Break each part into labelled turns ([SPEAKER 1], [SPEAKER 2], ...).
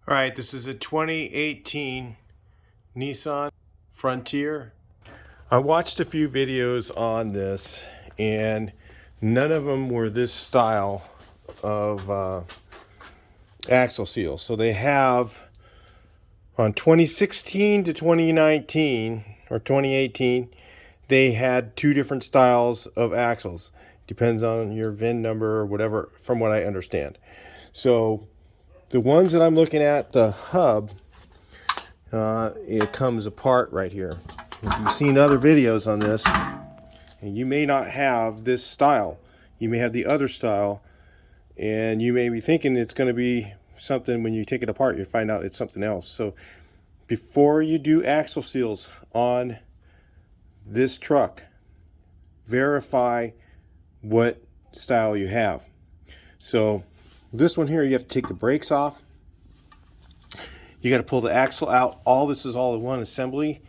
[SPEAKER 1] All right, this is a 2018 Nissan Frontier. I watched a few videos on this and none of them were this style of axle seal. So they have on 2016 to 2019 or 2018, they had two different styles of axles. Depends on your VIN number or whatever, from what I understand. So the ones that I'm looking at, the hub, it comes apart right here. If you've seen other videos on this, and you may not have this style. You may have the other style, and you may be thinking it's going to be something. When you take it apart, you find out it's something else. So before you do axle seals on this truck, verify what style you have. So this one here, you have to take the brakes off. You got to pull the axle out. All this is all in one assembly.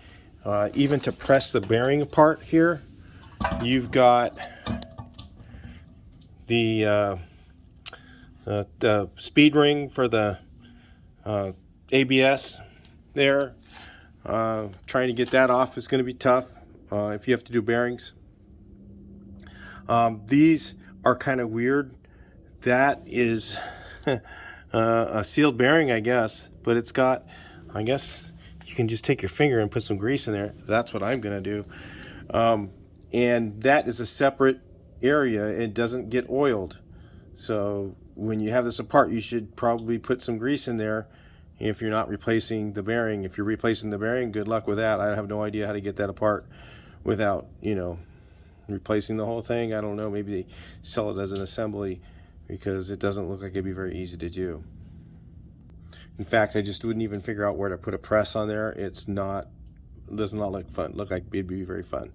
[SPEAKER 1] Even to press the bearing apart here, you've got the speed ring for the ABS there. Trying to get that off is going to be tough if you have to do bearings. These are kind of weird. That is a sealed bearing, I guess, but it's got, I guess you can just take your finger and put some grease in there. That's what I'm going to do. And that is a separate area. It doesn't get oiled. So when you have this apart, you should probably put some grease in there if you're not replacing the bearing. If you're replacing the bearing, good luck with that. I have no idea how to get that apart without, replacing the whole thing. I don't know. Maybe they sell it as an assembly, because it doesn't look like it'd be very easy to do. In fact, I just wouldn't even figure out where to put a press on there. It does not look fun. Look like it'd be very fun.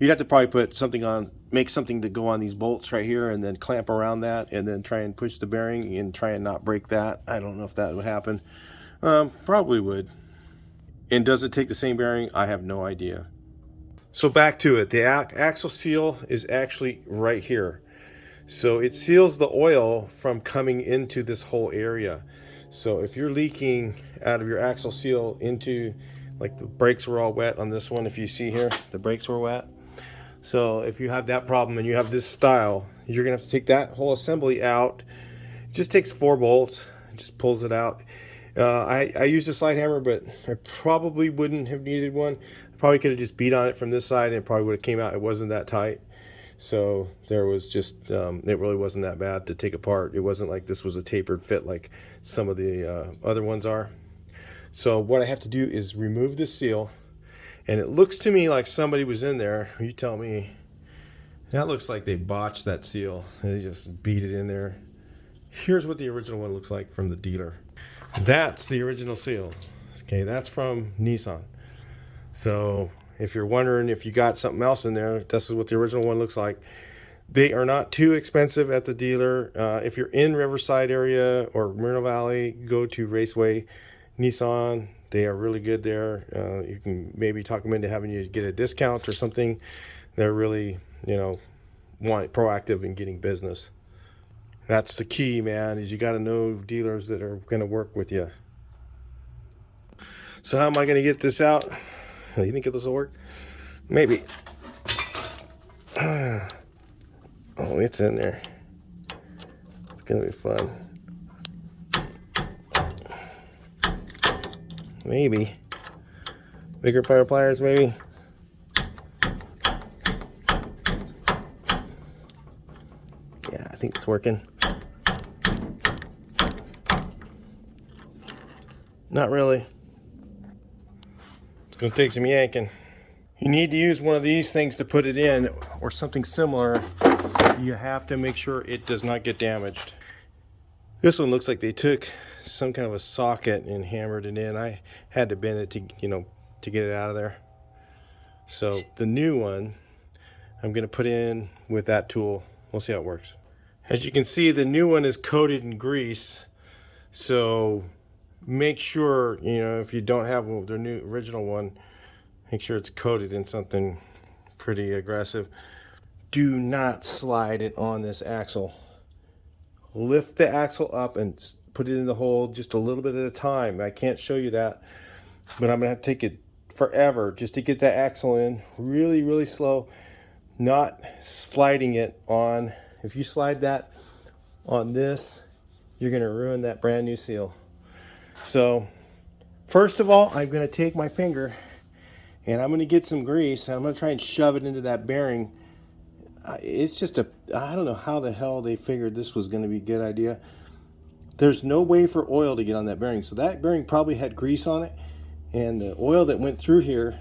[SPEAKER 1] You'd have to probably put something on, make something to go on these bolts right here, and then clamp around that, and then try and push the bearing and try and not break that. I don't know if that would happen. Probably would. And does it take the same bearing? I have no idea. So back to it. The axle seal is actually right here. So it seals the oil from coming into this whole area. So if you're leaking out of your axle seal into, like, the brakes were all wet on this one, if you see here, the brakes were wet. So if you have that problem and you have this style, you're gonna have to take that whole assembly out. It just takes 4 bolts, just pulls it out. I used a slide hammer, but I probably wouldn't have needed one. I probably could have just beat on it from this side and it probably would have came out. It wasn't that tight. So there was just, it really wasn't that bad to take apart. It wasn't like this was a tapered fit like some of the other ones are. So what I have to do is remove this seal. And it looks to me like somebody was in there. You tell me. That looks like they botched that seal. They just beat it in there. Here's what the original one looks like from the dealer. That's the original seal. Okay, that's from Nissan. So if you're wondering if you got something else in there, this is what the original one looks like. They are not too expensive at the dealer. If you're in Riverside area or Moreno Valley, go to Raceway Nissan. They are really good there. You can maybe talk them into having you get a discount or something. They're really, proactive in getting business. That's the key, man, is you got to know dealers that are going to work with you. So how am I going to get this out? You think this will work? Maybe. Oh, it's in there. It's going to be fun. Maybe. Bigger power pliers, maybe. Yeah, I think it's working. Not really. It's going to take some yanking. You need to use one of these things to put it in, or something similar. You have to make sure it does not get damaged. This one looks like they took some kind of a socket and hammered it in. I had to bend it to, to get it out of there. So the new one, I'm going to put in with that tool. We'll see how it works. As you can see, the new one is coated in grease. So make sure, if you don't have the new original one, make sure it's coated in something pretty aggressive. Do not slide it on this axle. Lift the axle up and put it in the hole just a little bit at a time. I can't show you that, but I'm gonna have to take it forever just to get that axle in, really, really slow, not sliding it on. If you slide that on this, you're gonna ruin that brand new seal. So first of all, I'm gonna take my finger and I'm gonna get some grease and I'm gonna try and shove it into that bearing. It's just I don't know how the hell they figured this was gonna be a good idea. There's no way for oil to get on that bearing. So that bearing probably had grease on it, and the oil that went through here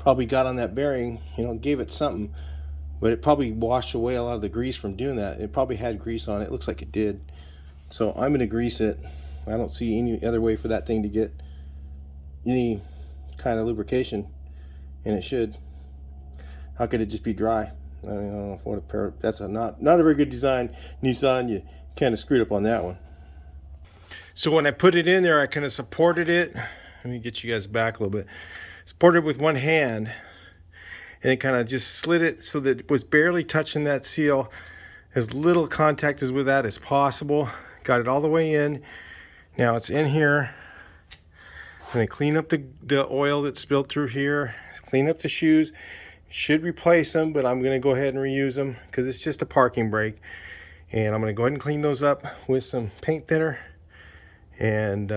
[SPEAKER 1] probably got on that bearing, you know, gave it something, but it probably washed away a lot of the grease from doing that. It probably had grease on it. It looks like it did. So I'm gonna grease it. I don't see any other way for that thing to get any kind of lubrication, and it should. How could it just be dry? I don't know what a pair. That's not a very good design, Nissan. You kind of screwed up on that one. So when I put it in there, I kind of supported it. Let me get you guys back a little bit. Supported it with one hand, and it kind of just slid it so that it was barely touching that seal. As little contact as with that as possible. Got it all the way in. Now it's in here. I'm going to clean up the oil that spilled through here. Clean up the shoes. Should replace them, but I'm going to go ahead and reuse them because it's just a parking brake. And I'm going to go ahead and clean those up with some paint thinner and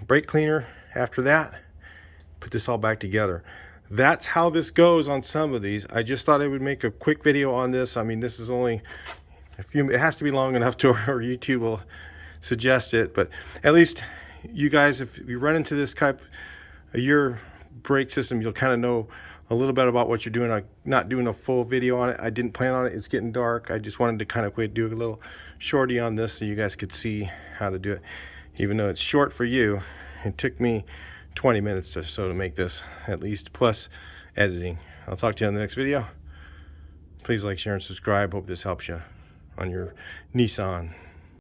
[SPEAKER 1] brake cleaner. After that, put this all back together. That's how this goes on some of these. I just thought I would make a quick video on this. I mean, this is only a few, it has to be long enough to where YouTube will suggest it, but at least you guys, if you run into this type of your brake system, you'll kind of know a little bit about what you're doing. I'm not doing a full video on it. I didn't plan on it. It's getting dark. I just wanted to kind of do a little shorty on this so you guys could see how to do it. Even though it's short for you, it took me 20 minutes or so to make this, at least, plus editing. I'll talk to you on the next video. Please like, share, and subscribe. Hope this helps you on your Nissan.